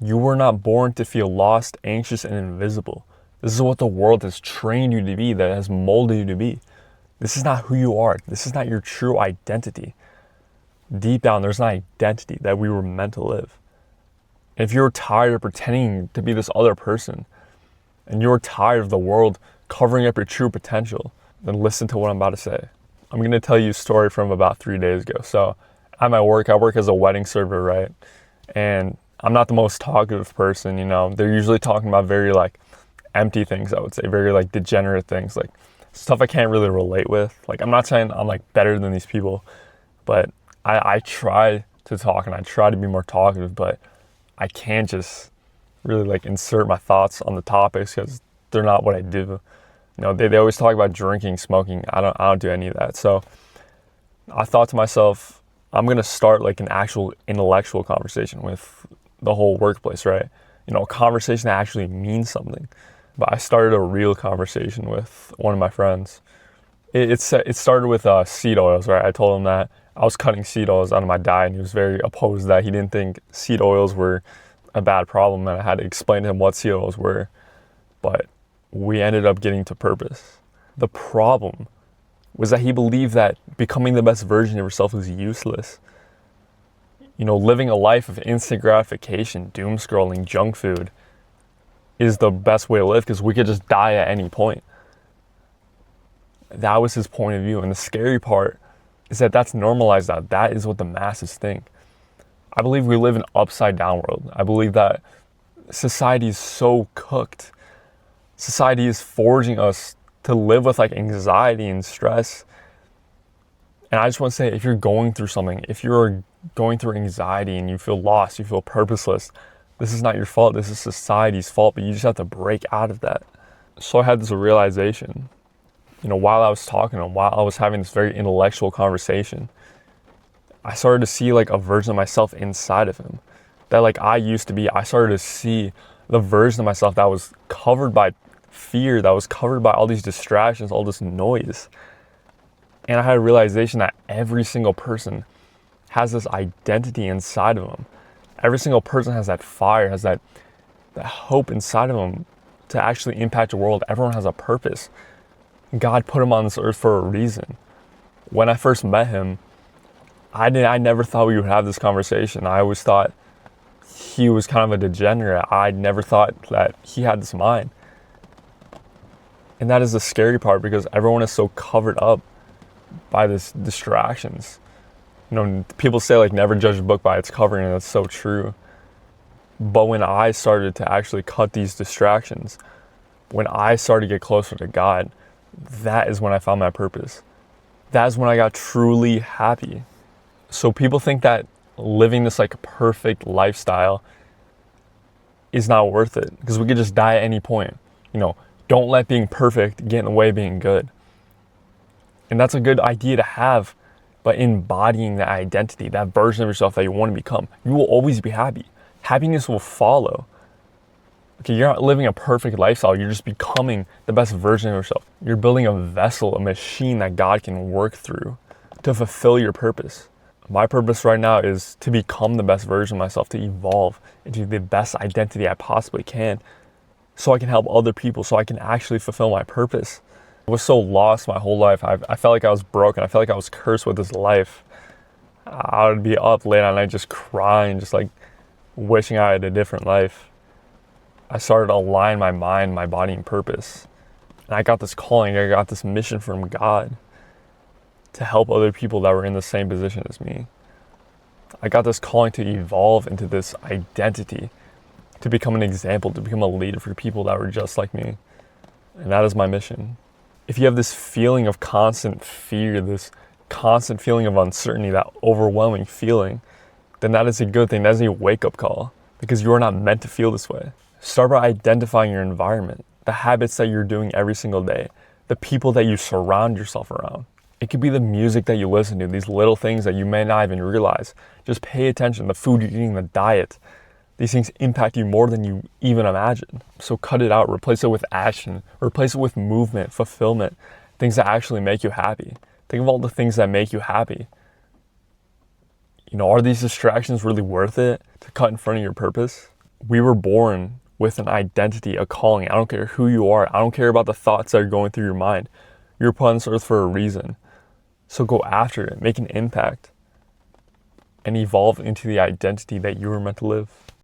You were not born to feel lost, anxious, and invisible. This is what the world has trained you to be, that has molded you to be. This is not who you are. This is not your true identity. Deep down, there's an identity that we were meant to live. If you're tired of pretending to be this other person, and you're tired of the world covering up your true potential, then listen to what I'm about to say. I'm going to tell you a story from about 3 days ago. So at my work, I work as a wedding server, right? And I'm not the most talkative person, you know. They're usually talking about very like empty things, I would say, very like degenerate things, like stuff I can't really relate with. Like, I'm not saying I'm like better than these people, but I try to talk and I try to be more talkative, but I can't just really like insert my thoughts on the topics because they're not what I do. You know, they always talk about drinking, smoking. I don't do any of that. So I thought to myself, I'm gonna start like an actual intellectual conversation with the whole workplace, right? You know, a conversation that actually means something. But I started a real conversation with one of my friends. It started with seed oils, right? I told him that I was cutting seed oils out of my diet, and he was very opposed to that. He didn't think seed oils were a bad problem, and I had to explain to him what seed oils were. But we ended up getting to purpose. The problem was that he believed that becoming the best version of yourself was useless. You know, living a life of instant gratification, doom scrolling, junk food is the best way to live because we could just die at any point. That was his point of view. And the scary part is that that's normalized now. That is what the masses think. I believe we live in an upside down world. I believe that society is so cooked. Society is forging us to live with like anxiety and stress. And I just want to say, if you're going through something, if you're going through anxiety and you feel lost, you feel purposeless, this is not your fault. This is society's fault, but you just have to break out of that. So I had this realization, you know, while I was talking to him, while I was having this very intellectual conversation, I started to see like a version of myself inside of him that like I used to be. I started to see the version of myself that was covered by fear, that was covered by all these distractions, all this noise. And I had a realization that every single person has this identity inside of them. Every single person has that fire, has that hope inside of them to actually impact the world. Everyone has a purpose. God put him on this earth for a reason. When I first met him, I never thought we would have this conversation. I always thought he was kind of a degenerate. I never thought that he had this mind. And that is the scary part because everyone is so covered up by this distractions. You know, people say like never judge a book by its cover, and that's so true. But when I started to actually cut these distractions, when I started to get closer to God, that is when I found my purpose. That is when I got truly happy. So people think that living this like perfect lifestyle is not worth it because we could just die at any point. You know, don't let being perfect get in the way of being good. And that's a good idea to have, but embodying that identity, that version of yourself that you want to become, you will always be happy. Happiness will follow. Okay, you're not living a perfect lifestyle, you're just becoming the best version of yourself. You're building a vessel, a machine that God can work through to fulfill your purpose. My purpose right now is to become the best version of myself, to evolve into the best identity I possibly can, so I can help other people, so I can actually fulfill my purpose. I was so lost my whole life. I felt like I was broken. I felt like I was cursed with this life. I would be up late at night just crying, just like wishing I had a different life. I started to align my mind, my body, and purpose. And I got this calling, I got this mission from God to help other people that were in the same position as me. I got this calling to evolve into this identity, to become an example, to become a leader for people that were just like me. And that is my mission. If you have this feeling of constant fear, this constant feeling of uncertainty, that overwhelming feeling, then that is a good thing. That is a wake-up call because you are not meant to feel this way. Start by identifying your environment, the habits that you're doing every single day, the people that you surround yourself around. It could be the music that you listen to, these little things that you may not even realize. Just pay attention, the food you're eating, the diet. These things impact you more than you even imagine. So cut it out, replace it with action, replace it with movement, fulfillment, things that actually make you happy. Think of all the things that make you happy. You know, are these distractions really worth it to cut in front of your purpose? We were born with an identity, a calling. I don't care who you are. I don't care about the thoughts that are going through your mind. You're put on this earth for a reason. So go after it, make an impact, and evolve into the identity that you were meant to live.